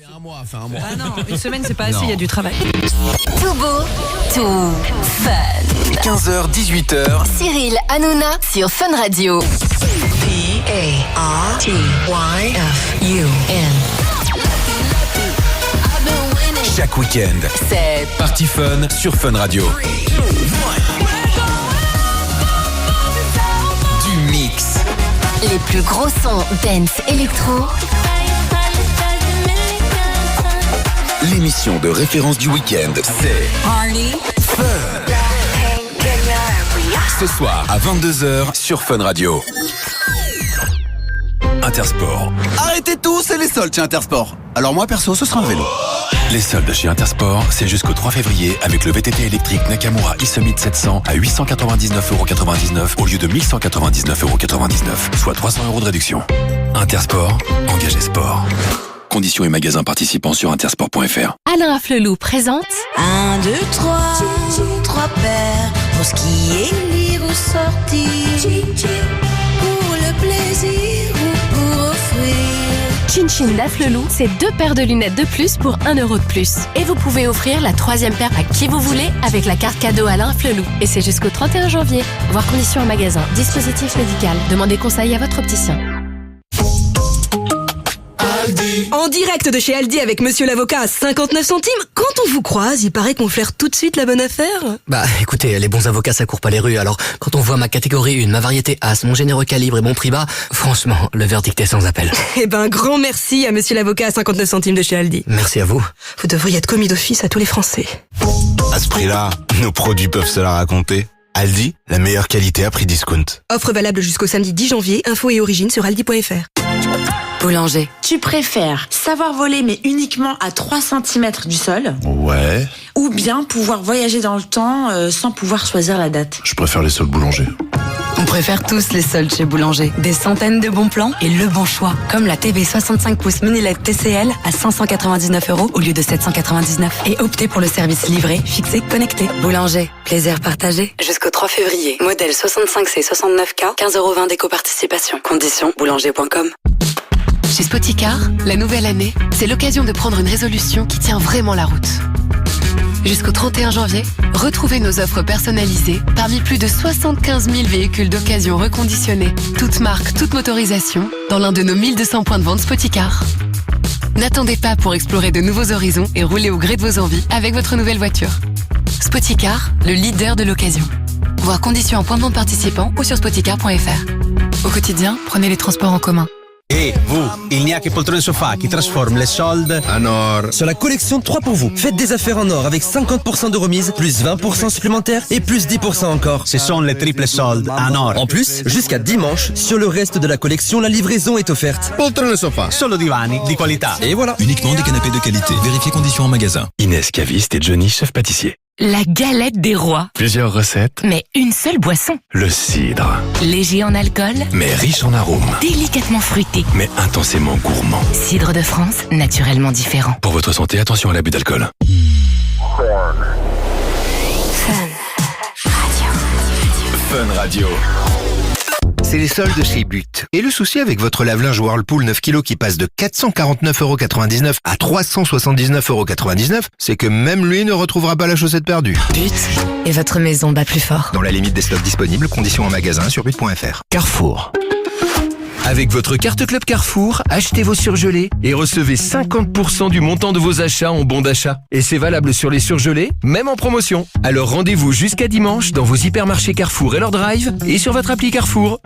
Fait un mois. Ah non, une semaine c'est pas assez, il y a du travail. Tout beau, tout fun. 15h, 18h. Cyril Hanouna sur Fun Radio. P-A-R-T-Y-F-U-N. Chaque week-end, C'est Party Fun sur Fun Radio. Du mix. les plus gros sons dance électro. L'émission de référence du week-end, c'est Party Fun. Ce soir à 22h sur Fun Radio. Intersport. Arrêtez tout, c'est les soldes chez Intersport. Alors moi perso, ce sera un vélo. Les soldes chez Intersport, c'est jusqu'au 3 février avec le VTT électrique Nakamura e-Summit 700 à 899,99€ au lieu de 1199,99€, soit 300€ de réduction. Intersport, engagé sport. Conditions et magasins participants sur intersport.fr. Alain Afflelou présente 1, 2, 3, 3 paires pour skier, lire ou sortir, pour le plaisir ou pour offrir. Chin Chin d'Afflelou, c'est 2 paires de lunettes de plus pour 1€ de plus. Et vous pouvez offrir la 3e paire à qui vous voulez avec la carte cadeau Alain Afflelou. Et c'est jusqu'au 31 janvier. Voir conditions en magasin. Dispositif médical. Demandez conseil à votre opticien. En direct de chez Aldi avec Monsieur l'avocat à 59 centimes. Quand on vous croise, il paraît qu'on flaire tout de suite la bonne affaire. Bah écoutez, les bons avocats ça court pas les rues, alors quand on voit ma catégorie 1, ma variété As, mon généreux calibre et mon prix bas, franchement, le verdict est sans appel. Eh ben, grand merci à Monsieur l'avocat à 59 centimes de chez Aldi. Merci à vous. Vous devriez être commis d'office à tous les Français. À ce prix-là, nos produits peuvent se la raconter. Aldi, la meilleure qualité à prix discount. Offre valable jusqu'au samedi 10 janvier. Infos et origines sur aldi.fr. Boulanger. Tu préfères savoir voler mais uniquement à 3 cm du sol Ouais, ou bien pouvoir voyager dans le temps sans pouvoir choisir la date? je préfère les soldes boulangers. On préfère tous les soldes chez Boulanger. Des centaines de bons plans et le bon choix. Comme la TV 65 pouces mini LED TCL à 599€ au lieu de 799. Et optez pour le service livré, fixé, connecté. Boulanger, plaisir partagé. Jusqu'au 3 février. Modèle 65C 69K, 15,20€ d'éco-participation. Conditions boulanger.com. Chez Spoticar, la nouvelle année, c'est l'occasion de prendre une résolution qui tient vraiment la route. Jusqu'au 31 janvier, retrouvez nos offres personnalisées parmi plus de 75 000 véhicules d'occasion reconditionnés, toutes marques, toutes motorisations, dans l'un de nos 1200 points de vente Spoticar. N'attendez pas pour explorer de nouveaux horizons et rouler au gré de vos envies avec votre nouvelle voiture. Spoticar, le leader de l'occasion. Voir conditions en point de vente participant ou sur spoticar.fr. Au quotidien, prenez les transports en commun. Et vous, il n'y a que Poltrone Sofa qui transforme les soldes en or. Sur la collection 3 pour vous. Faites des affaires en or avec 50% de remise, plus 20% supplémentaires et plus 10% encore. Ce sont les triples soldes en or. En plus, jusqu'à dimanche, sur le reste de la collection, la livraison est offerte. Poltrone Sofa. Solo divani di qualità. Et voilà. Uniquement des canapés de qualité. Vérifiez conditions en magasin. Inès caviste et Johnny chef pâtissier. La galette des rois. Plusieurs recettes, Mais une seule boisson. le cidre, Léger en alcool, mais riche en arômes, délicatement fruité. mais intensément gourmand. Cidre de France, naturellement différent. Pour votre santé, attention à l'abus d'alcool. Fun Radio. C'est les soldes chez But. Et le souci avec votre lave-linge Whirlpool 9 kg qui passe de 449,99€ à 379,99€, c'est que même lui ne retrouvera pas la chaussette perdue. But. Et votre maison bat plus fort. Dans la limite des stocks disponibles, conditions en magasin sur but.fr. Carrefour. Avec votre carte Club Carrefour, achetez vos surgelés et recevez 50% du montant de vos achats en bon d'achat. Et c'est valable sur les surgelés, même en promotion. Alors rendez-vous jusqu'à dimanche dans vos hypermarchés Carrefour et leur drive et sur votre appli Carrefour.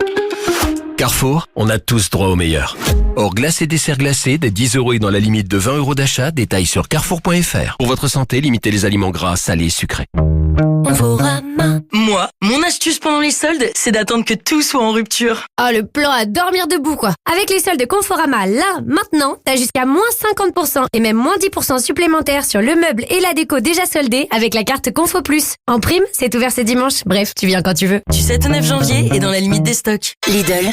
Carrefour, on a tous droit au meilleur. Hors glace et dessert glacé, des 10€ et dans la limite de 20€ d'achat, détails sur carrefour.fr. Pour votre santé, limitez les aliments gras, salés et sucrés. Moi, mon astuce pendant les soldes, c'est d'attendre que tout soit en rupture. Oh, le plan à dormir debout, quoi. Avec les soldes Conforama, là, maintenant, t'as jusqu'à moins 50% et même moins 10% supplémentaires sur le meuble et la déco déjà soldés avec la carte Confo Plus. En prime, c'est ouvert ce dimanche. Bref, tu viens quand tu veux. Du 7 au 9 janvier et dans la limite des stocks. Lidl,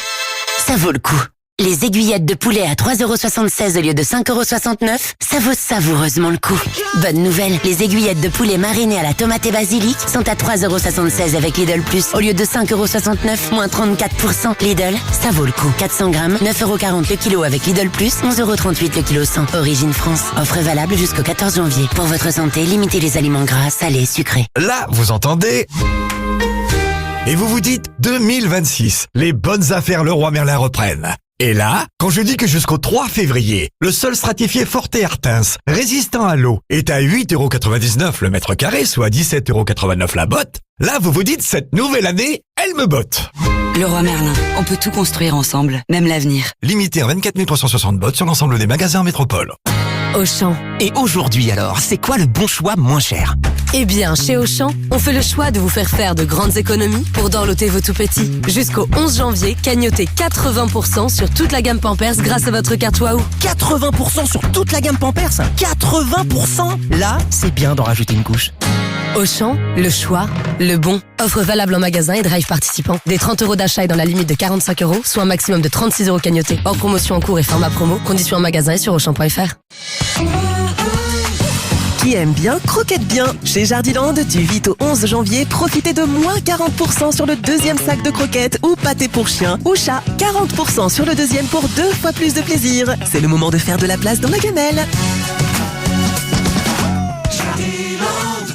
ça vaut le coup. Les aiguillettes de poulet à 3,76 € au lieu de 5,69 €, ça vaut savoureusement le coup. Bonne nouvelle, les aiguillettes de poulet marinées à la tomate et basilic sont à 3,76 € avec Lidl Plus au lieu de 5,69 €, moins 34%. Lidl, ça vaut le coup. 400 grammes, 9,40 € le kilo avec Lidl Plus, 11,38 € le kilo 100. Origine France. Offre valable jusqu'au 14 janvier. Pour votre santé, limitez les aliments gras, salés, sucrés. Là, vous entendez ? Et vous vous dites 2026, les bonnes affaires Leroy Merlin reprennent. Et là, quand je dis que jusqu'au 3 février, le sol stratifié Forte Artens, résistant à l'eau, est à 8,99 € le mètre carré, soit 17,89 € la botte, là vous vous dites cette nouvelle année, elle me botte. Leroy Merlin, on peut tout construire ensemble, même l'avenir. Limité à 24 360 bottes sur l'ensemble des magasins métropole. Auchan. Et aujourd'hui alors, c'est quoi le bon choix moins cher? Eh bien, chez Auchan, on fait le choix de vous faire de grandes économies pour dorloter vos tout-petits. Jusqu'au 11 janvier, cagnotez 80% sur toute la gamme Pampers grâce à votre carte Waouh. 80% sur toute la gamme Pampers? 80%? Là, c'est bien d'en rajouter une couche. Auchan, le choix, le bon. Offre valable en magasin et drive participant. Des 30 € d'achat et dans la limite de 45 €, soit un maximum de 36 € cagnotés. Hors promotion en cours et format promo. Conditions en magasin et sur Auchan.fr. Qui aime bien, croquette bien. Chez Jardiland, du 8 au 11 janvier, profitez de moins 40% sur le deuxième sac de croquettes ou pâté pour chien ou chat. 40% sur le deuxième pour 2 fois plus de plaisir. C'est le moment de faire de la place dans la gamelle.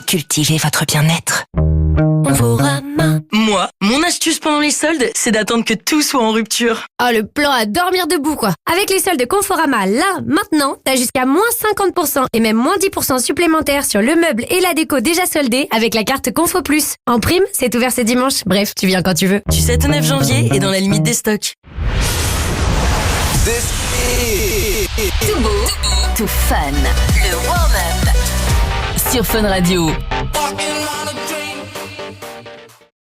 Cultivez votre bien-être. Conforama. Moi, mon astuce pendant les soldes, c'est d'attendre que tout soit en rupture. Oh, le plan à dormir debout, quoi. Avec les soldes Conforama, là, maintenant, t'as jusqu'à moins 50% et même moins 10% supplémentaires sur le meuble et la déco déjà soldés avec la carte Confo Plus. En prime, c'est ouvert ce dimanche. Bref, tu viens quand tu veux. Du 7 au 9 janvier et dans la limite des stocks. Tout beau, tout fun. Le warm-up sur Fun Radio.